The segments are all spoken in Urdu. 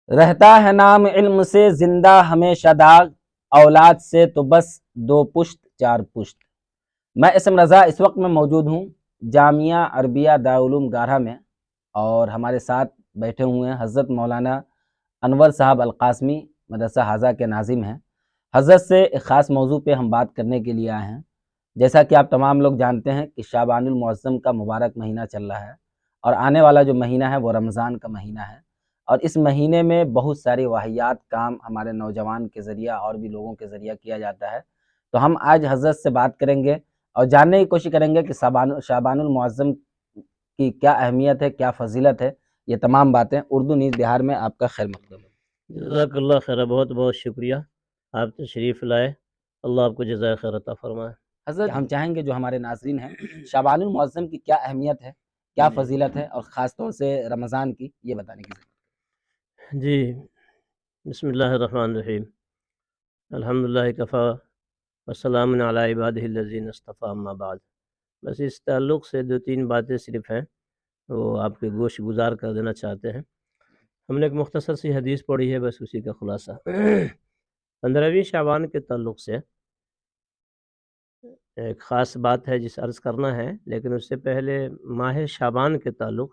رہتا ہے نام علم سے زندہ ہمیشہ داغ، اولاد سے تو بس 2 پشت 4 پشت۔ میں اسم رضا اس وقت میں موجود ہوں جامعہ عربیہ دارالعلوم گارھا میں، اور ہمارے ساتھ بیٹھے ہوئے ہیں حضرت مولانا انور صاحب القاسمی، مدرسہ حاضہ کے ناظم ہیں۔ حضرت سے ایک خاص موضوع پہ ہم بات کرنے کے لیے آئے ہیں۔ جیسا کہ آپ تمام لوگ جانتے ہیں کہ شعبان المعظم کا مبارک مہینہ چل رہا ہے، اور آنے والا جو مہینہ ہے وہ رمضان کا مہینہ ہے، اور اس مہینے میں بہت ساری واہیات کام ہمارے نوجوان کے ذریعہ اور بھی لوگوں کے ذریعہ کیا جاتا ہے۔ تو ہم آج حضرت سے بات کریں گے اور جاننے کی کوشش کریں گے کہ شعبان المعظم کی کیا اہمیت ہے، کیا فضیلت ہے۔ یہ تمام باتیں اردو نیز بہار میں آپ کا خیر مقدم ہے۔ جزاک اللہ خیر، بہت بہت شکریہ، آپ تشریف لائے، اللہ آپ کو جزائے خیر عطا فرمائے۔ حضرت ہم چاہیں گے جو ہمارے ناظرین ہیں شعبان المعظم کی کیا اہمیت ہے، کیا فضیلت ہے، اور خاص طور سے رمضان کی، یہ بتانے کی ضرورت ہے۔ جی، بسم اللہ الرحمن الرحیم، الحمدللہ کفا والسلام علی عبادہ الذین اصطفیٰ، اما بعد۔ بس اس تعلق سے 2-3 باتیں صرف ہیں، وہ آپ کے گوش گزار کر دینا چاہتے ہیں۔ ہم نے ایک مختصر سی حدیث پڑھی ہے، بس اسی کا خلاصہ۔ 15ویں شعبان کے تعلق سے ایک خاص بات ہے جس عرض کرنا ہے، لیکن اس سے پہلے ماہ شعبان کے تعلق،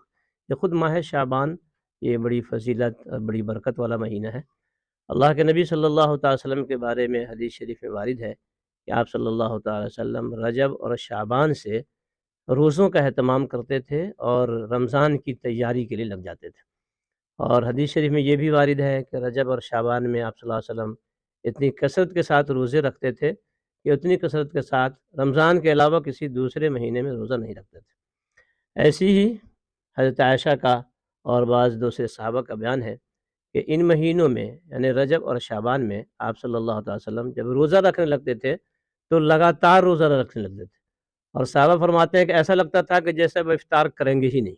یہ خود ماہ شعبان یہ بڑی فضیلت اور بڑی برکت والا مہینہ ہے۔ اللہ کے نبی صلی اللہ تعالی وسلم کے بارے میں حدیث شریف میں وارد ہے کہ آپ صلی اللہ تعالی وسلم رجب اور شعبان سے روزوں کا اہتمام کرتے تھے اور رمضان کی تیاری کے لیے لگ جاتے تھے۔ اور حدیث شریف میں یہ بھی وارد ہے کہ رجب اور شعبان میں آپ صلی اللہ علیہ وسلم اتنی کثرت کے ساتھ روزے رکھتے تھے کہ اتنی کثرت کے ساتھ رمضان کے علاوہ کسی دوسرے مہینے میں روزہ نہیں رکھتے تھے۔ ایسی ہی حضرت عائشہ کا اور بعض دوسرے صحابہ کا بیان ہے کہ ان مہینوں میں یعنی رجب اور شعبان میں آپ صلی اللہ علیہ وسلم جب روزہ رکھنے لگتے تھے تو لگاتار روزہ رکھنے لگتے تھے، اور صحابہ فرماتے ہیں کہ ایسا لگتا تھا کہ جیسے وہ افطار کریں گے ہی نہیں،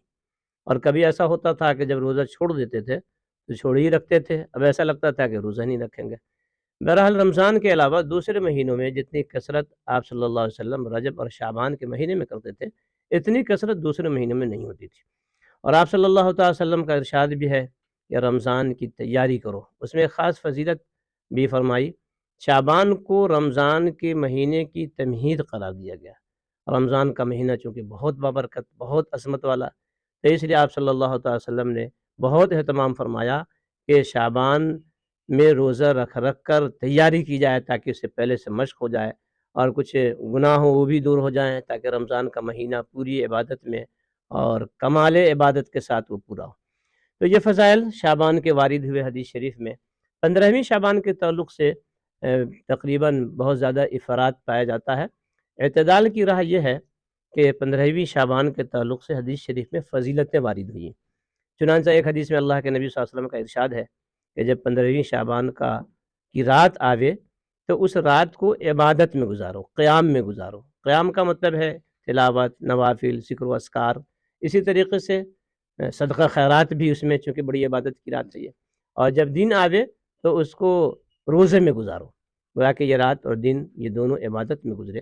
اور کبھی ایسا ہوتا تھا کہ جب روزہ چھوڑ دیتے تھے تو چھوڑ ہی رکھتے تھے، اب ایسا لگتا تھا کہ روزہ نہیں رکھیں گے۔ بہرحال رمضان کے علاوہ دوسرے مہینوں میں جتنی کثرت آپ صلی اللہ علیہ وسلم رجب اور شعبان کے مہینے میں کرتے تھے، اتنی کثرت دوسرے مہینوں میں نہیں ہوتی تھی۔ اور آپ صلی اللہ تعالی وسلم کا ارشاد بھی ہے کہ رمضان کی تیاری کرو، اس میں ایک خاص فضیلت بھی فرمائی۔ شعبان کو رمضان کے مہینے کی تمہید قرار دیا گیا۔ رمضان کا مہینہ چونکہ بہت بابرکت، بہت عظمت والا، تو اس لیے آپ صلی اللہ تعالی وسلم نے بہت اہتمام فرمایا کہ شعبان میں روزہ رکھ کر تیاری کی جائے تاکہ اس سے پہلے سے مشق ہو جائے اور کچھ گناہ ہوں وہ بھی دور ہو جائیں، تاکہ رمضان کا مہینہ پوری عبادت میں اور کمال عبادت کے ساتھ وہ پورا ہو۔ تو یہ فضائل شعبان کے وارد ہوئے حدیث شریف میں۔ 15ویں شعبان کے تعلق سے تقریباً بہت زیادہ افراد پایا جاتا ہے۔ اعتدال کی راہ یہ ہے کہ 15ویں شعبان کے تعلق سے حدیث شریف میں فضیلتیں وارد ہوئی ہیں۔ چنانچہ ایک حدیث میں اللہ کے نبی صلی اللہ علیہ وسلم کا ارشاد ہے کہ جب 15ویں شعبان کی رات آوے تو اس رات کو عبادت میں گزارو، قیام میں گزارو۔ قیام کا مطلب ہے تلاوت، نوافل، ذکر و اذکار، اسی طریقے سے صدقہ خیرات بھی اس میں، چونکہ بڑی عبادت کی رات ہے۔ اور جب دن آوے تو اس کو روزے میں گزارو، گویا کہ یہ رات اور دن یہ دونوں عبادت میں گزرے،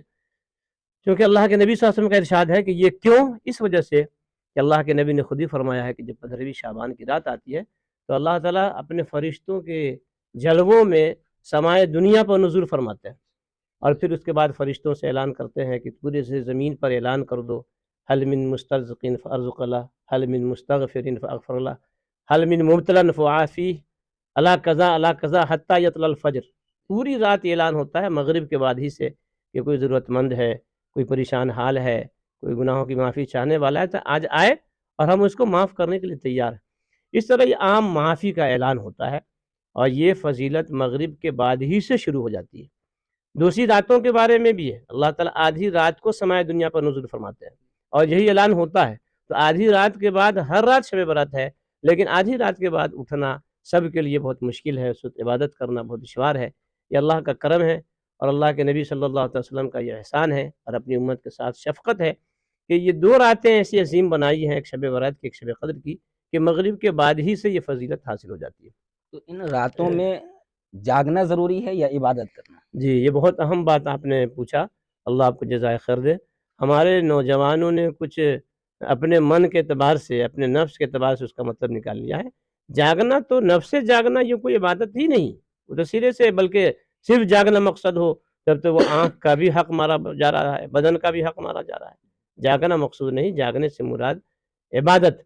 کیونکہ اللہ کے نبی صلی اللہ علیہ وسلم کا ارشاد ہے کہ یہ کیوں؟ اس وجہ سے کہ اللہ کے نبی نے خود ہی فرمایا ہے کہ جب 15ویں شعبان کی رات آتی ہے تو اللہ تعالیٰ اپنے فرشتوں کے جلووں میں سمائے دنیا پر نزول فرماتے ہیں، اور پھر اس کے بعد فرشتوں سے اعلان کرتے ہیں کہ پورے سے زمین پر اعلان کر دو، حل من مسترزق فارزق اللہ، حل من مستغفر فاغفر اللہ، حل من مبتلا فعافی، اللہ قضا اللہ قضا حتیٰ یطلع الفجر۔ پوری رات اعلان ہوتا ہے مغرب کے بعد ہی سے کہ کوئی ضرورت مند ہے، کوئی پریشان حال ہے، کوئی گناہوں کی معافی چاہنے والا ہے تو آج آئے اور ہم اس کو معاف کرنے کے لیے تیار ہیں۔ اس طرح یہ عام معافی کا اعلان ہوتا ہے، اور یہ فضیلت مغرب کے بعد ہی سے شروع ہو جاتی ہے۔ دوسری راتوں کے بارے میں بھی ہے، اللہ تعالیٰ آدھی رات کو سمائے دنیا پر نزول فرماتے ہیں اور یہی اعلان ہوتا ہے۔ تو آدھی رات کے بعد ہر رات شب برات ہے، لیکن آدھی رات کے بعد اٹھنا سب کے لیے بہت مشکل ہے، اس وقت عبادت کرنا بہت دشوار ہے۔ یہ اللہ کا کرم ہے اور اللہ کے نبی صلی اللہ علیہ وسلم کا یہ احسان ہے اور اپنی امت کے ساتھ شفقت ہے کہ یہ 2 راتیں ایسی عظیم بنائی ہیں، ایک شب برات کی، ایک شب قدر کی، کہ مغرب کے بعد ہی سے یہ فضیلت حاصل ہو جاتی ہے۔ تو ان راتوں میں جاگنا ضروری ہے یا عبادت کرنا؟ جی، یہ بہت اہم بات آپ نے پوچھا، اللہ آپ کو جزائے خیر دے۔ ہمارے نوجوانوں نے کچھ اپنے من کے اعتبار سے، اپنے نفس کے اعتبار سے اس کا مطلب نکال لیا ہے۔ جاگنا تو نفس جاگنا یہ کوئی عبادت ہی نہیں، وہ تو سرے سے، بلکہ صرف جاگنا مقصد ہو تب تو وہ آنکھ کا بھی حق مارا جا رہا ہے، بدن کا بھی حق مارا جا رہا ہے۔ جاگنا مقصود نہیں، جاگنے سے مراد عبادت،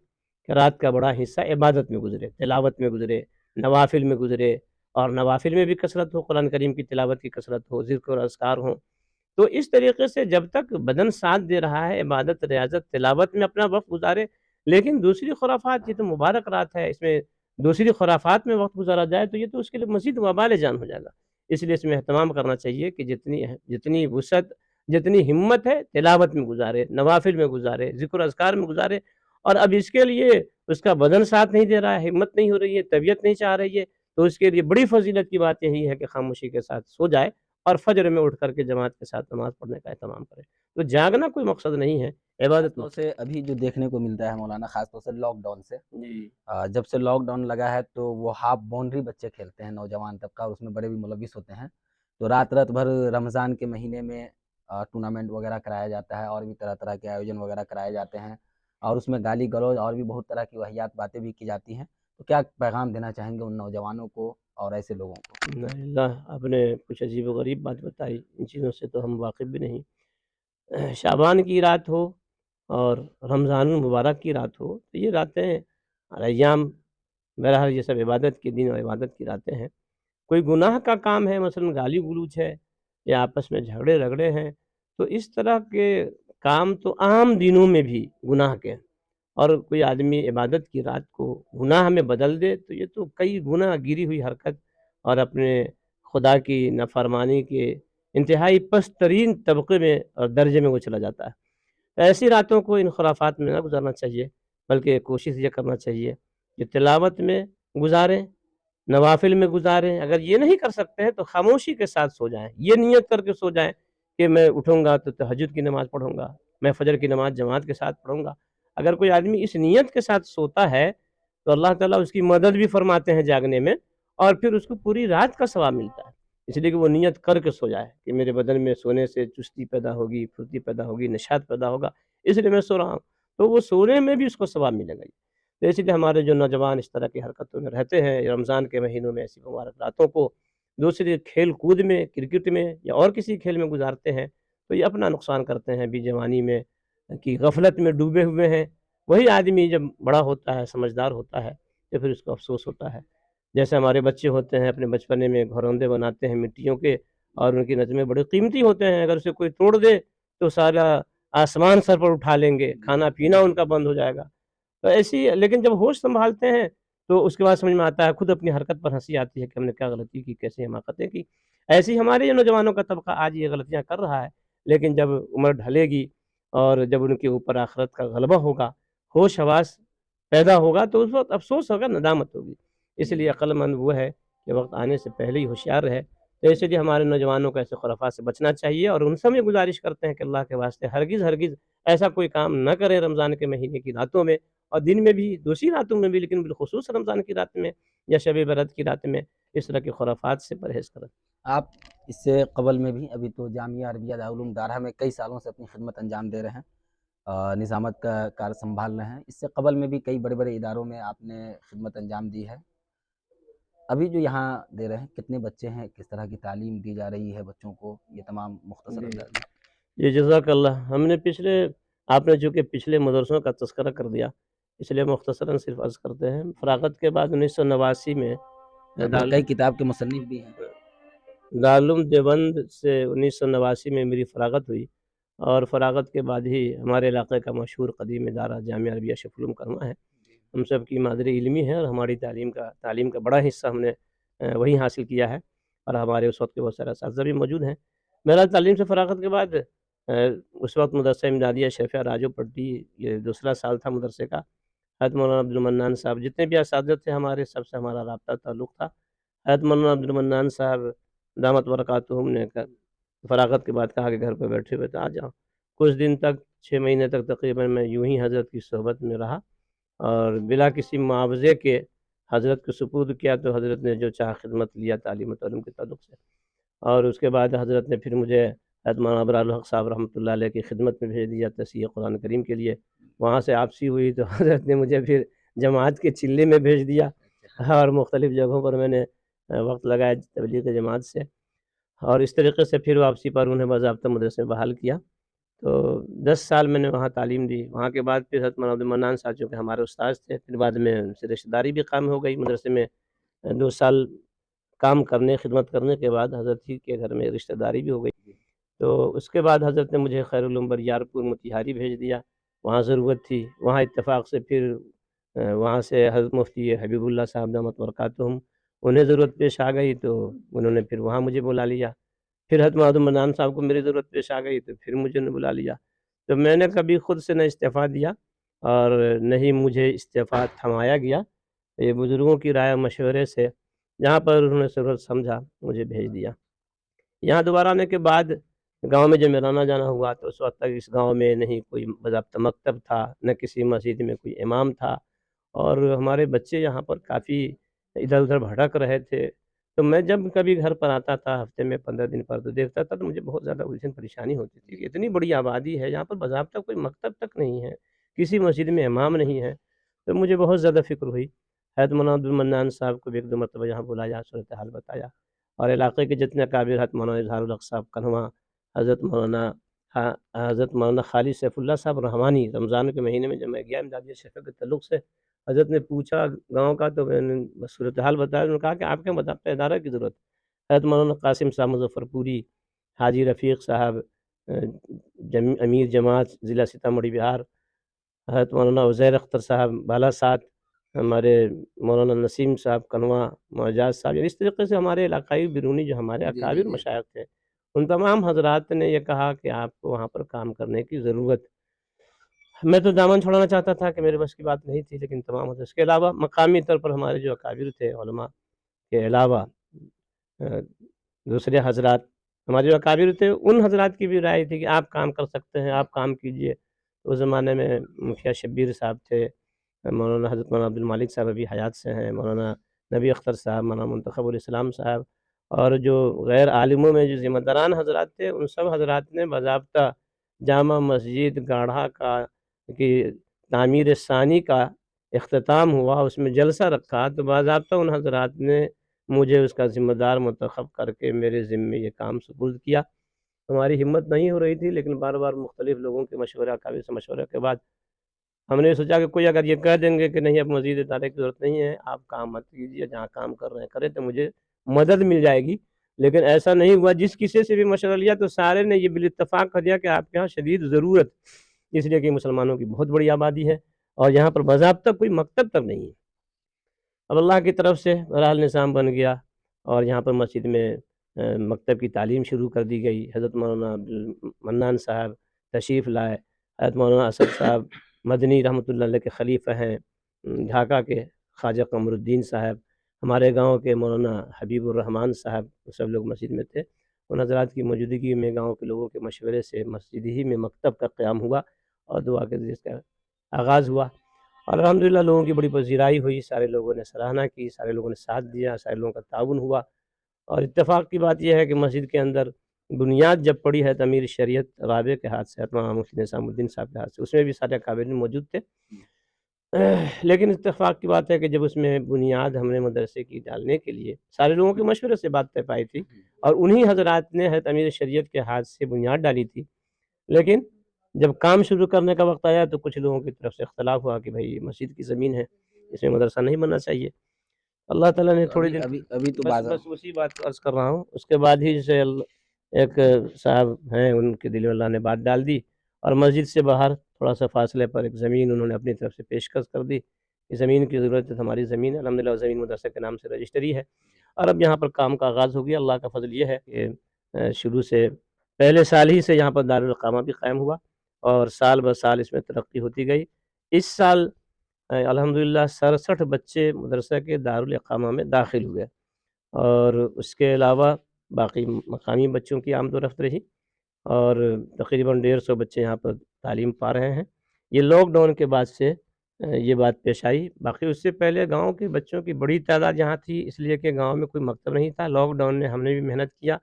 کہ رات کا بڑا حصہ عبادت میں گزرے، تلاوت میں گزرے، نوافل میں گزرے، اور نوافل میں بھی کثرت ہو، قرآن کریم کی تلاوت کی کثرت ہو، ذکر اور اذکار ہوں۔ تو اس طریقے سے جب تک بدن ساتھ دے رہا ہے، عبادت، ریاضت، تلاوت میں اپنا وقت گزارے۔ لیکن دوسری خرافات، یہ تو مبارک رات ہے، اس میں دوسری خرافات میں وقت گزارا جائے تو یہ تو اس کے لیے مزید وبال جان ہو جائے گا۔ اس لیے اس میں اہتمام کرنا چاہیے کہ جتنی وسعت، جتنی ہمت ہے، تلاوت میں گزارے، نوافل میں گزارے، ذکر و اذکار میں گزارے۔ اور اب اس کے لیے اس کا بدن ساتھ نہیں دے رہا ہے، ہمت نہیں ہو رہی ہے، طبیعت نہیں چاہ رہی ہے، تو اس کے لیے بڑی فضیلت کی بات یہی ہے کہ خاموشی کے ساتھ سو جائے اور فجر میں اٹھ کر کے جماعت کے ساتھ نماز پڑھنے کا اہتمام کرے۔ تو جاگنا کوئی مقصد نہیں ہے، خاص عبادت طور مقصد سے ابھی جو دیکھنے کو ملتا ہے مولانا، خاص طور سے لاک ڈاؤن سے، جی جب سے لاک ڈاؤن لگا ہے تو وہ ہاف باؤنڈری بچے کھیلتے ہیں، نوجوان طبقہ، اور اس میں بڑے بھی ملوث ہوتے ہیں۔ تو رات رات بھر رمضان کے مہینے میں ٹورنامنٹ وغیرہ کرایا جاتا ہے، اور بھی طرح طرح کے آیوجن وغیرہ کرائے جاتے ہیں، اور اس میں گالی گلوچ اور بھی بہت طرح کی واہیات باتیں بھی کی جاتی ہیں۔ تو کیا پیغام دینا چاہیں گے ان نوجوانوں کو اور ایسے لوگوں کو؟ اللہ، آپ نے کچھ عجیب و غریب بات بتائی، ان چیزوں سے تو ہم واقف بھی نہیں۔ شعبان کی رات ہو اور رمضان المبارک کی رات ہو تو یہ راتیں اور ایام، بہرحال یہ سب عبادت کے دن اور عبادت کی راتیں ہیں۔ کوئی گناہ کا کام ہے، مثلا گالی گلوچ ہے یا آپس میں جھگڑے رگڑے ہیں، تو اس طرح کے کام تو عام دنوں میں بھی گناہ کے ہیں، اور کوئی آدمی عبادت کی رات کو گناہ میں بدل دے تو یہ تو کئی گنا گری ہوئی حرکت اور اپنے خدا کی نافرمانی کے انتہائی پست ترین طبقے میں اور درجے میں وہ چلا جاتا ہے۔ تو ایسی راتوں کو ان خرافات میں نہ گزارنا چاہیے، بلکہ کوشش یہ کرنا چاہیے کہ تلاوت میں گزاریں، نوافل میں گزاریں۔ اگر یہ نہیں کر سکتے ہیں تو خاموشی کے ساتھ سو جائیں، یہ نیت کر کے سو جائیں کہ میں اٹھوں گا تو تہجد کی نماز پڑھوں گا، میں فجر کی نماز جماعت کے ساتھ پڑھوں گا۔ اگر کوئی آدمی اس نیت کے ساتھ سوتا ہے تو اللہ تعالیٰ اس کی مدد بھی فرماتے ہیں جاگنے میں، اور پھر اس کو پوری رات کا ثواب ملتا ہے، اس لیے کہ وہ نیت کر کے سو جائے کہ میرے بدن میں سونے سے چستی پیدا ہوگی، پھرتی پیدا ہوگی، نشاط پیدا ہوگا، اس لیے میں سو رہا ہوں، تو وہ سونے میں بھی اس کو ثواب ملے گا۔ تو اسی لیے ہمارے جو نوجوان اس طرح کی حرکتوں میں رہتے ہیں، رمضان کے مہینوں میں ایسی مبارک راتوں کو دوسری کھیل کود میں، کرکٹ میں یا اور کسی کھیل میں گزارتے ہیں، تو یہ اپنا نقصان کرتے ہیں، بھی جوانی میں کی غفلت میں ڈوبے ہوئے ہیں۔ وہی آدمی جب بڑا ہوتا ہے، سمجھدار ہوتا ہے، تو پھر اس کو افسوس ہوتا ہے۔ جیسے ہمارے بچے ہوتے ہیں، اپنے بچپنے میں گھروندے بناتے ہیں مٹیوں کے، اور ان کی نظمیں بڑے قیمتی ہوتے ہیں، اگر اسے کوئی توڑ دے تو سارا آسمان سر پر اٹھا لیں گے، کھانا پینا ان کا بند ہو جائے گا۔ تو ایسی، لیکن جب ہوش سنبھالتے ہیں تو اس کے بعد سمجھ میں آتا ہے، خود اپنی حرکت پر ہنسی آتی ہے کہ ہم نے کیا غلطی کی، کیسی حماقتیں کی۔ ایسی ہمارے یہ نوجوانوں کا طبقہ آج یہ غلطیاں کر رہا ہے، لیکن جب عمر ڈھلے گی اور جب ان کے اوپر آخرت کا غلبہ ہوگا، ہوش حواس پیدا ہوگا، تو اس وقت افسوس ہوگا، ندامت ہوگی۔ اس لیے عقل مند وہ ہے کہ وقت آنے سے پہلے ہی ہوشیار رہے۔ تو اس لیے ہمارے نوجوانوں کو ایسے خرافات سے بچنا چاہیے، اور ان سے بھی گزارش کرتے ہیں کہ اللہ کے واسطے ہرگز ہرگز ایسا کوئی کام نہ کریں رمضان کے مہینے کی راتوں میں، اور دن میں بھی، دوسری راتوں میں بھی، لیکن بالخصوص رمضان کی رات میں یا شب برأت کی رات میں اس طرح کے خرافات سے پرہیز کریں۔ آپ اس سے قبل میں بھی ابھی تو جامعہ عربیہ دارالعلوم دارہ میں کئی سالوں سے اپنی خدمت انجام دے رہے ہیں، نظامت کا کار سنبھال رہے ہیں۔ اس سے قبل میں بھی کئی بڑے بڑے اداروں میں آپ نے خدمت انجام دی ہے۔ ابھی جو یہاں دے رہے ہیں، کتنے بچے ہیں، کس طرح کی تعلیم دی جا رہی ہے بچوں کو، یہ تمام مختصر انداز میں۔ یہ جزاک اللہ، ہم نے آپ نے چونکہ پچھلے مدرسوں کا تذکرہ کر دیا، اس لیے مختصراً صرف عرض کرتے ہیں۔ فراغت کے بعد 1989 میں کئی کتاب کے مصنف بھی ہیں۔ دارالعلوم دیوبند سے 1989 میں میری فراغت ہوئی، اور فراغت کے بعد ہی ہمارے علاقے کا مشہور قدیم ادارہ جامعہ عربیہ شریف العلوم کرما ہے، ہم سب کی مادری علمی ہے، اور ہماری تعلیم کا بڑا حصہ ہم نے وہیں حاصل کیا ہے، اور ہمارے اس وقت کے بہت سارے اساتذہ بھی موجود ہیں۔ میرا تعلیم سے فراغت کے بعد اس وقت مدرسہ امدادیہ شیفیہ راجو پٹی، یہ دوسرا سال تھا مدرسے کا، حضرت مولانا عبد المنان صاحب، جتنے بھی اساتذہ تھے ہمارے، سب سے ہمارا رابطہ تعلق تھا۔ حضرت مولانا عبد المنان صاحب دامت برکاتہم نے فراغت کے بعد کہا کہ گھر پہ بیٹھے ہوئے تو آ جاؤ۔ کچھ دن تک، 6 مہینے تک تقریباً میں یوں ہی حضرت کی صحبت میں رہا، اور بلا کسی معاوضے کے حضرت کو سپرد کیا، تو حضرت نے جو چاہا خدمت لیا تعلیم و تعلم کے تعلق سے، اور اس کے بعد حضرت نے پھر مجھے حضرت مولانا ابرار الحق صاحب رحمۃ اللہ علیہ کی خدمت میں بھیج دیا تصحیح قرآن کریم کے لیے۔ وہاں سے آپسی ہوئی تو حضرت نے مجھے پھر جماعت کے چلے میں بھیج دیا، اور مختلف جگہوں پر میں نے وقت لگایا تبلیغ جماعت سے، اور اس طریقے سے پھر واپسی پر انہیں باضابطہ مدرسے میں بحال کیا۔ تو 10 سال میں نے وہاں تعلیم دی۔ وہاں کے بعد پھر حضرت مولانا عبدالمنان صاحب جو کہ ہمارے استاد تھے، پھر بعد میں ان سے رشتہ داری بھی قائم ہو گئی۔ مدرسے میں 2 سال کام کرنے، خدمت کرنے کے بعد حضرت ہی کے گھر میں رشتہ داری بھی ہو گئی۔ تو اس کے بعد حضرت نے مجھے خیرالعلوم بریارپور موتیہاری بھیج دیا، وہاں ضرورت تھی۔ وہاں اتفاق سے پھر وہاں سے حضرت مفتی حبیب اللہ صاحب دامت برکاتہم، انہیں ضرورت پیش آ گئی تو انہوں نے پھر وہاں مجھے بلا لیا۔ پھر حضرت مولانا عبدالمنان صاحب کو میری ضرورت پیش آ گئی تو پھر مجھے نے بلا لیا۔ تو میں نے کبھی خود سے نہ استعفیٰ دیا اور نہ ہی مجھے استعفیٰ تھمایا گیا۔ یہ بزرگوں کی رائے و مشورے سے جہاں پر انہوں نے ضرورت سمجھا مجھے بھیج دیا۔ یہاں دوبارہ آنے کے بعد گاؤں میں جب میرا آنا جانا ہوا تو اس وقت تک اس گاؤں میں نہیں کوئی باضابطہ مکتب تھا، نہ کسی مسجد میں کوئی امام تھا، اور ہمارے بچے یہاں پر کافی ادھر ادھر بھٹک رہے تھے۔ تو میں جب کبھی گھر پر آتا تھا ہفتے میں 15 دن پر تو دیکھتا تھا تو مجھے بہت زیادہ الجھن پریشانی ہوتی تھی کہ اتنی بڑی آبادی ہے، یہاں پر باضابطہ کوئی مکتب تک نہیں ہے، کسی مسجد میں امام نہیں ہے۔ تو مجھے بہت زیادہ فکر ہوئی۔ حضرت مولانا عبدالمنان صاحب کو بھی 1-2 مرتبہ یہاں بلایا، صورتحال بتایا، اور علاقے کے جتنے اکابر، حضرت مولانا اظہار الحق صاحب کنھواں، حضرت مولانا خالد سیف اللہ صاحب رحمانی، رمضان کے مہینے میں جب میں گیا امدادیہ شفیع کے تعلق سے، حضرت نے پوچھا گاؤں کا تو میں نے صورتحال بتایا۔ انہوں نے کہا کہ آپ کے باضابطہ ادارہ کی ضرورت ہے۔ حضرت مولانا قاسم صاحب مظفر پوری، حاجی رفیق صاحب امیر جماعت ضلع سیتامڑھی بہار، حضرت مولانا عزیر اختر صاحب بالاسات، ہمارے مولانا نسیم صاحب کنھواں، معجاز صاحب، اس طریقے سے ہمارے علاقائی بیرونی جو ہمارے اکابر مشائخ تھے، ان تمام حضرات نے یہ کہا کہ آپ کو وہاں پر کام کرنے کی ضرورت۔ میں تو دامن چھوڑانا چاہتا تھا کہ میرے بس کی بات نہیں تھی، لیکن تمام حضرات، اس کے علاوہ مقامی طور پر ہمارے جو اکابر تھے علماء کے علاوہ دوسرے حضرات ہمارے جو اکابر تھے، ان حضرات کی بھی رائے تھی کہ آپ کام کر سکتے ہیں، آپ کام کیجئے۔ اس زمانے میں مکھیا شبیر صاحب تھے، مولانا حضرت مولانا عبدالمالک صاحب ابھی حیات سے ہیں، مولانا نبی اختر صاحب، مولانا منتخب الاسلام صاحب، اور جو غیر عالموں میں جو ذمہ داران حضرات تھے، ان سب حضرات نے باضابطہ جامع مسجد گاڑھا کی تعمیر ثانی کا اختتام ہوا، اس میں جلسہ رکھا تو باضابطہ ان حضرات نے مجھے اس کا ذمہ دار منتخب کر کے میرے ذمے یہ کام سپرد کیا۔ ہماری ہمت نہیں ہو رہی تھی، لیکن بار بار مختلف لوگوں کے مشورہ، اکابر سے مشورے کے بعد ہم نے سوچا کہ کوئی اگر یہ کہہ دیں گے کہ نہیں اب مزید ادارے کی ضرورت نہیں ہے، آپ کام مت کیجیے، جہاں کام کر رہے ہیں کریں، تو مجھے مدد مل جائے گی۔ لیکن ایسا نہیں ہوا۔ جس کسی سے بھی مشورہ لیا تو سارے نے یہ بالاتفاق کہہ دیا کہ آپ کے یہاں شدید ضرورت، اس لیے کہ مسلمانوں کی بہت بڑی آبادی ہے اور یہاں پر باضابطہ کوئی مکتب تک نہیں ہے۔ اب اللہ کی طرف سے بہرحال نظام بن گیا اور یہاں پر مسجد میں مکتب کی تعلیم شروع کر دی گئی۔ حضرت مولانا عبدالمنان صاحب تشریف لائے، حضرت مولانا اسد صاحب مدنی رحمۃ اللہ علیہ کے خلیفہ ہیں، ڈھاکہ کے خواجہ قمر الدین صاحب، ہمارے گاؤں کے مولانا حبیب الرحمان صاحب، سب لوگ مسجد میں تھے۔ ان حضرات کی موجودگی میں گاؤں کے لوگوں کے مشورے سے مسجد ہی میں مکتب کا قیام ہوا اور دعا کے ذریعے اس کا آغاز ہوا، اور الحمدللہ لوگوں کی بڑی پذیرائی ہوئی، سارے لوگوں نے سراہنا کی، سارے لوگوں نے ساتھ دیا، سارے لوگوں کا تعاون ہوا۔ اور اتفاق کی بات یہ ہے کہ مسجد کے اندر بنیاد جب پڑی ہے امیر شریعت رابع کے ہاتھ سے، مولانا مفتی نظام الدین صاحب کے ہاتھ سے، اس میں بھی سارے اکابرین موجود تھے۔ لیکن اتفاق کی بات ہے کہ جب اس میں بنیاد ہم نے مدرسے کی ڈالنے کے لیے سارے لوگوں کے مشورے سے بات طے پائی تھی، اور انہی حضرات نے حضرت امیر شریعت کے ہاتھ سے بنیاد ڈالی تھی، لیکن جب کام شروع کرنے کا وقت آیا تو کچھ لوگوں کی طرف سے اختلاف ہوا کہ بھائی مسجد کی زمین ہے، اس میں مدرسہ نہیں بننا چاہیے۔ اللہ تعالیٰ نے تھوڑی دن ابھی تو بس اسی بات کو عرض کر رہا ہوں، اس کے بعد ہی جیسے ایک صاحب ہیں ان کے دل میں اللہ نے بات ڈال دی، اور مسجد سے باہر تھوڑا سا فاصلے پر ایک زمین انہوں نے اپنی طرف سے پیشکش کر دی کہ زمین کی ضرورت ہے، ہماری زمین ہے، الحمدللہ زمین مدرسہ کے نام سے رجسٹری ہے، اور اب یہاں پر کام کا آغاز ہو گیا۔ اللہ کا فضل یہ ہے کہ شروع سے پہلے سال ہی سے یہاں پر دارالاقامہ بھی قائم ہوا، اور سال بہ سال اس میں ترقی ہوتی گئی۔ اس سال الحمدللہ 67 بچے مدرسہ کے دارالاقامہ میں داخل ہوئے، اور اس کے علاوہ باقی مقامی بچوں کی آمد و رفت رہی، اور تقریباً 150 بچے یہاں پر تعلیم پا رہے ہیں۔ یہ لاک ڈاؤن کے بعد سے یہ بات پیش آئی، باقی اس سے پہلے گاؤں کے بچوں کی بڑی تعداد یہاں تھی، اس لیے کہ گاؤں میں کوئی مکتب نہیں تھا۔ لاک ڈاؤن نے ہم نے بھی محنت کیا،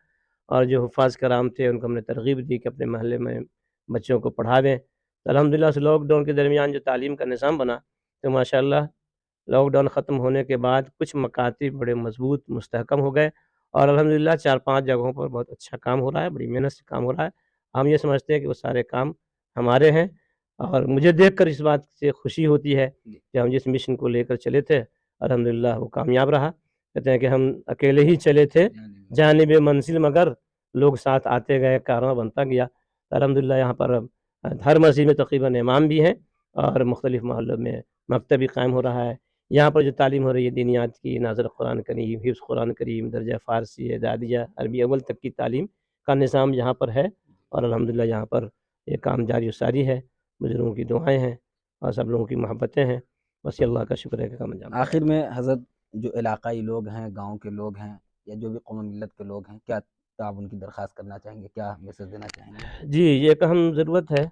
اور جو حفاظ کرام تھے ان کو ہم نے ترغیب دی کہ اپنے محلے میں بچوں کو پڑھا دیں۔ الحمدللہ سے لاک ڈاؤن کے درمیان جو تعلیم کا نظام بنا تو ماشاءاللہ لاک ڈاؤن ختم ہونے کے بعد کچھ مکاتب بڑے مضبوط مستحکم ہو گئے، اور الحمدللہ 4-5 جگہوں پر بہت اچھا کام ہو رہا ہے، بڑی محنت سے کام ہو رہا ہے۔ ہم یہ سمجھتے ہیں کہ وہ سارے کام ہمارے ہیں، اور مجھے دیکھ کر اس بات سے خوشی ہوتی ہے کہ ہم جس مشن کو لے کر چلے تھے الحمدللہ وہ کامیاب رہا۔ کہتے ہیں کہ ہم اکیلے ہی چلے تھے جانب منزل، مگر لوگ ساتھ آتے گئے، کارواں بنتا گیا۔ الحمدللہ یہاں پر ہر مسجد میں تقریباً امام بھی ہیں، اور مختلف محلوں میں مکتب بھی قائم ہو رہا ہے۔ یہاں پر جو تعلیم ہو رہی ہے دینیات کی، ناظر قرآن کریم، حفظ قرآن کریم، درجہ فارسی، اعدادیہ، عربی اول تک کی تعلیم کا نظام یہاں پر ہے، اور الحمدللہ یہاں پر یہ کام جاری و ساری ہے، بزرگوں کی دعائیں ہیں اور سب لوگوں کی محبتیں ہیں، بس یہ اللہ کا شکر ہے کہ کام انجام۔ آخر میں حضرت جو علاقائی لوگ ہیں، گاؤں کے لوگ ہیں، یا جو بھی قوم و ملت کے لوگ ہیں، کیا تعاون کی درخواست کرنا چاہیں گے، کیا میسج دینا چاہیں گے؟ جی، یہ ایک اہم ضرورت ہے،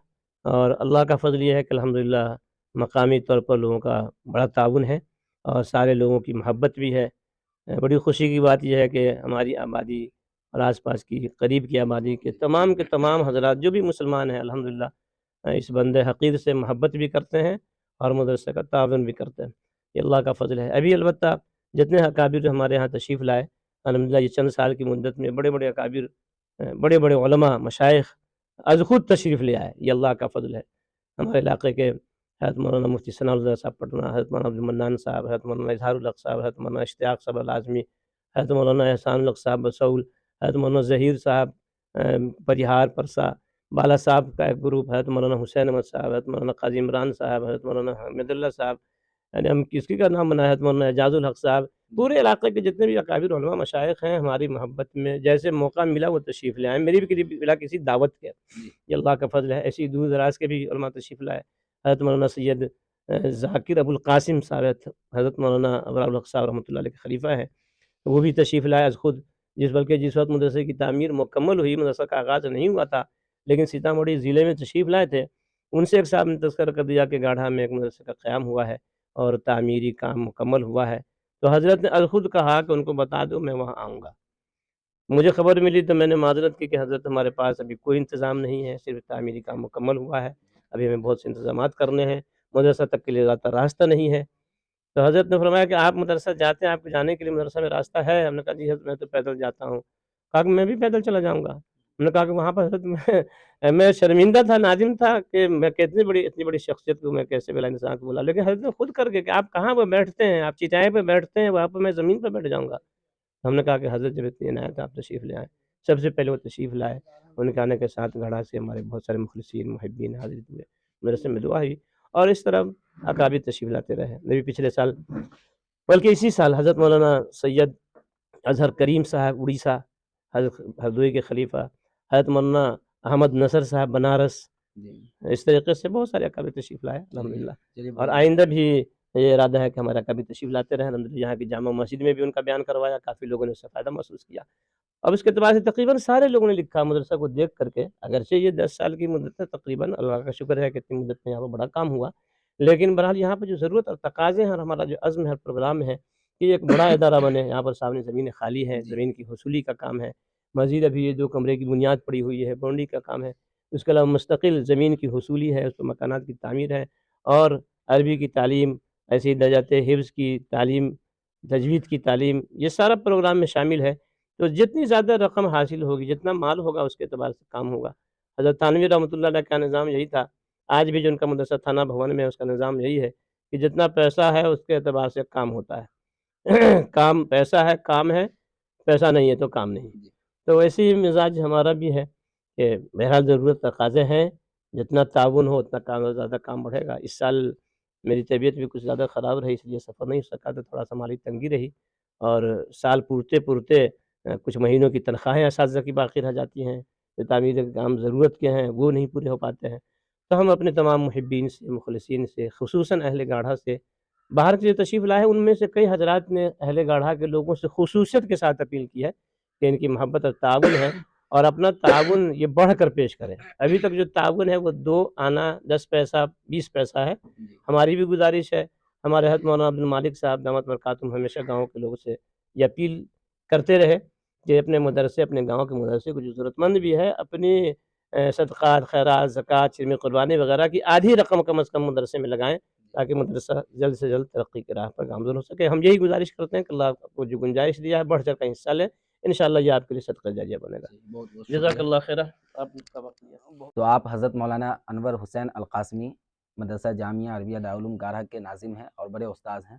اور اللہ کا فضل یہ ہے کہ الحمدللہ مقامی طور پر لوگوں کا بڑا تعاون ہے، اور سارے لوگوں کی محبت بھی ہے۔ بڑی خوشی کی بات یہ ہے کہ ہماری آبادی اور آس پاس کی قریب کی آبادی کے تمام حضرات جو بھی مسلمان ہیں الحمدللہ اس بندے حقیر سے محبت بھی کرتے ہیں، اور مدرسہ کا تعاون بھی کرتے ہیں۔ یہ اللہ کا فضل ہے۔ ابھی البتہ جتنے اکابر ہمارے ہاں تشریف لائے الحمدللہ، یہ چند سال کی مدت میں بڑے بڑے اکابر، بڑے بڑے علماء، مشائخ از خود تشریف لے آئے، یہ اللہ کا فضل ہے۔ ہمارے علاقے کے حضرت مولانا مفتی ثناء اللہ صاحب پٹنہ، حضرت مولانا عبد المنان صاحب، حضرت مولانا اظہار الحق صاحب، حضرت مولانا اشتیاق صاحب العظمی، حضرت مولانا احسان الحق صاحب بسول، حضرت مولانا ظہیر صاحب پریہار پرسا، بالا صاحب کا ایک گروپ، حضرت مولانا حسین احمد صاحب، حضرت مولانا قاضی عمران صاحب، حضرت مولانا حمید اللہ صاحب، یعنی ہم کس کی کا نام بنایا، حضرت مولانا اعجاز الحق صاحب، پورے علاقے کے جتنے بھی اکابر علماء مشائخ ہیں ہماری محبت میں جیسے موقع ملا وہ تشریف لے آئے، میری بھی بلا کسی دعوت کے، یہ اللہ کا فضل ہے۔ ایسی دور دراز کے بھی علماء تشریف لائے، حضرت مولانا سید ذاکر ابو القاسم صاحب، حضرت مولانا ابرار الحق صاحب رحمۃ اللہ علیہ کے خلیفہ ہیں، وہ بھی تشریف لائے از خود، بلکہ جس وقت مدرسے کی تعمیر مکمل ہوئی، مدرسہ کا آغاز نہیں ہوا تھا، لیکن سیتامڑھی ضلع میں تشریف لائے تھے، ان سے ایک صاحب نے تذکرہ کر دیا کہ گاڑھا میں ایک مدرسے کا قیام ہوا ہے اور تعمیری کام مکمل ہوا ہے، تو حضرت نے از خود کہا کہ ان کو بتا دو میں وہاں آؤں گا۔ مجھے خبر ملی تو میں نے معذرت کی کہ حضرت ہمارے پاس ابھی کوئی انتظام نہیں ہے، صرف تعمیری کام مکمل ہوا ہے، ابھی ہمیں بہت سے انتظامات کرنے ہیں، مدرسہ تک کے لیے زیادہ راستہ نہیں ہے۔ تو حضرت نے فرمایا کہ آپ مدرسہ جاتے ہیں، آپ کے جانے کے لیے مدرسہ میں راستہ ہے؟ ہم نے کہا جی حضرت میں تو پیدل جاتا ہوں۔ کہا کہ میں بھی پیدل چلا جاؤں گا۔ ہم نے کہا کہ وہاں پر حضرت میں شرمندہ تھا، نادم تھا کہ میں اتنی بڑی شخصیت کو میں کیسے بلا انسان کو بولا، لیکن حضرت نے خود کر کے کہ آپ کہاں پہ بیٹھتے ہیں، آپ چٹائے پہ بیٹھتے ہیں، وہاں پہ میں زمین پہ بیٹھ جاؤں گا۔ ہم نے کہا کہ حضرت جب اتنی عنایت آپ تشریف لے آئے، سب سے پہلے وہ تشریف لائے، ان کے آنے کے ساتھ گھڑا سے ہمارے بہت سارے مخلصین محبین حاضر ہوئے، مدرسے میں دعا ہوئی، اور اس طرح اکابر تشریف لاتے رہے۔ نبی پچھلے سال بلکہ اسی سال حضرت مولانا سید اظہر کریم صاحب اڑیسہ، حضرت ہردوئی کے خلیفہ، حضرت مولانا احمد نصر صاحب بنارس، اس طریقے سے بہت سارے اکابر تشریف لائے الحمدللہ، اور آئندہ بھی یہ ارادہ ہے کہ ہمارا اکابر تشریف لاتے رہے الحمدللہ۔ یہاں کی جامع مسجد میں بھی ان کا بیان کروایا، کافی لوگوں نے اس سے فائدہ محسوس کیا، اب اس کے اعتبار سے تقریباً سارے لوگوں نے لکھا مدرسہ کو دیکھ کر کے، اگرچہ یہ 10 سال کی مدت ہے تقریباً، اللہ کا شکر ہے کہ اتنی مدت میں یہاں پر بڑا کام ہوا، لیکن بہرحال یہاں پر جو ضرورت اور تقاضے ہیں اور ہمارا جو عزم ہے ہر پروگرام ہے کہ ایک بڑا ادارہ بنے، یہاں پر سامنے زمینیں خالی ہیں، زمین کی حصولی کا کام ہے، مزید ابھی یہ 2 کمرے کی بنیاد پڑی ہوئی ہے، باؤنڈری کا کام ہے، اس کے علاوہ مستقل زمین کی حصولی ہے، اس پر مکانات کی تعمیر ہے، اور عربی کی تعلیم، ایسی درجات حفظ کی تعلیم، تجوید کی تعلیم، یہ سارا پروگرام میں شامل ہے۔ تو جتنی زیادہ رقم حاصل ہوگی، جتنا مال ہوگا، اس کے اعتبار سے کام ہوگا۔ حضرت تھانوی رحمۃ اللہ علیہ کا نظام یہی تھا، آج بھی جو ان کا مدرسہ تھانہ بھون میں اس کا نظام یہی ہے کہ جتنا پیسہ ہے اس کے اعتبار سے کام ہوتا ہے کام پیسہ ہے، کام ہے، پیسہ نہیں ہے تو کام نہیں۔ تو ویسے ہی مزاج ہمارا بھی ہے کہ بہرحال ضرورت تقاضے ہیں، جتنا تعاون ہو اتنا کام زیادہ کام بڑھے گا۔ اس سال میری طبیعت بھی کچھ زیادہ خراب رہی، اس لیے سفر نہیں ہو سکا، تو تھوڑا سا مالی تنگی رہی، اور سال پورتے کچھ مہینوں کی تنخواہیں اساتذہ کی باقی رہ جاتی ہیں، جو تعمیر کے کام ضرورت کے ہیں وہ نہیں پورے ہو پاتے ہیں، تو ہم اپنے تمام محبین سے، مخلصین سے، خصوصاً اہل گاڑھا سے، باہر کے جو تشریف لائے ان میں سے کئی حضرات نے اہل گاڑھا کے لوگوں سے خصوصیت کے ساتھ اپیل کی ہے کہ ان کی محبت اور تعاون ہے، اور اپنا تعاون یہ بڑھ کر پیش کریں۔ ابھی تک جو تعاون ہے وہ 2 آنا 10 پیسہ 20 پیسہ ہے۔ ہماری بھی گزارش ہے، ہمارے حضرت مولانا عبد المالک صاحب دامت برکاتہم ہمیشہ گاؤں کے لوگوں سے یہ اپیل کرتے رہے کہ اپنے مدرسے، اپنے گاؤں کے مدرسے کو جو ضرورت مند بھی ہے، اپنی صدقات، خیرات، زکوٰۃ، شرم قربانی وغیرہ کی آدھی رقم کم از کم مدرسے میں لگائیں، تاکہ مدرسہ جلد سے جلد ترقی کی راہ پر گامزن ہو سکے. ہم یہی گزارش کرتے ہیں کہ اللہ آپ کو جو گنجائش دیا ہے بڑھ چڑھ کا حصہ لیں. انشاءاللہ یہ آپ کے لیے صدقہ جاریہ بنے گا. جزاک اللہ خیر. آپ کا وقت دیا. تو آپ حضرت مولانا انور حسین القاسمی مدرسہ جامعہ عربیہ دارالعلوم گارہ کے ناظم ہیں اور بڑے استاذ ہیں.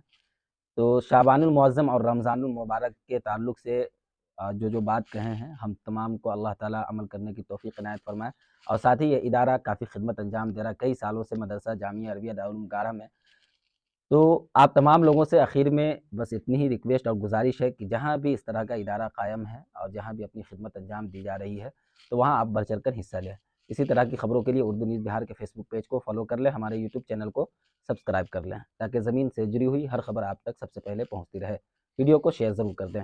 تو شعبان المعظم اور رمضان المبارک کے تعلق سے جو بات کہے ہیں ہم تمام کو اللہ تعالیٰ عمل کرنے کی توفیق عنایت فرمائے. اور ساتھ ہی یہ ادارہ کافی خدمت انجام دے رہا ہے کئی سالوں سے مدرسہ جامعہ عربیہ دارالعلوم گارہ میں. تو آپ تمام لوگوں سے اخیر میں بس اتنی ہی ریکویسٹ اور گزارش ہے کہ جہاں بھی اس طرح کا ادارہ قائم ہے اور جہاں بھی اپنی خدمت انجام دی جا رہی ہے تو وہاں آپ بڑھ چڑھ کر حصہ لیں. اسی طرح کی خبروں کے لیے اردو نیوز بہار کے فیس بک پیج کو فالو کر لیں, ہمارے یوٹیوب چینل کو سبسکرائب کر لیں تاکہ زمین سے جڑی ہوئی ہر خبر آپ تک سب سے پہلے پہنچتی رہے. ویڈیو کو شیئر ضرور کر دیں.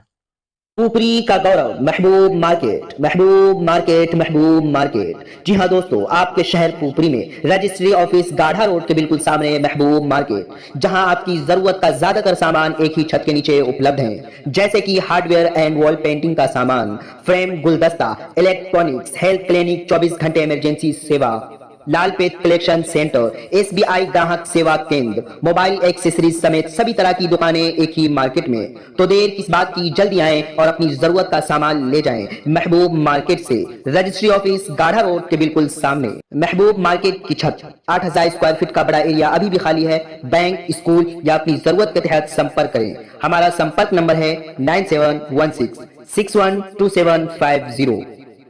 پوپری کا گورو محبوب مارکیٹ, محبوب مارکیٹ, محبوب مارکیٹ. جی ہاں دوستو, آپ کے شہر پوپری میں رجسٹری آفس گاڑھا روڈ کے بالکل سامنے محبوب مارکیٹ, جہاں آپ کی ضرورت کا زیادہ تر سامان ایک ہی چھت کے نیچے اپلبدھ ہیں, جیسے کہ ہارڈ ویئر اینڈ وال پینٹنگ کا سامان, فریم, گلدستہ, الیکٹرانکس, ہیلتھ کلینک, 24 گھنٹے ایمرجنسی سیوا, لال پیت کلیکشن سینٹر, ایس بی آئی گاہک سیوا کیندر, موبائل ایکسیسریز سمیت سبھی طرح کی دکانیں ایک ہی مارکیٹ میں. تو دیر کس بات کی, جلدی آئیں اور اپنی ضرورت کا سامان لے جائیں محبوب مارکیٹ سے. رجسٹری آفس گاڑھا روڈ کے بالکل سامنے. محبوب مارکیٹ کی چھت 8000 اسکوائر فٹ کا بڑا ایریا ابھی بھی خالی ہے. بینک, اسکول یا اپنی ضرورت کے تحت سمپرک کریں. ہمارا سمپرک نمبر ہے 9716612750.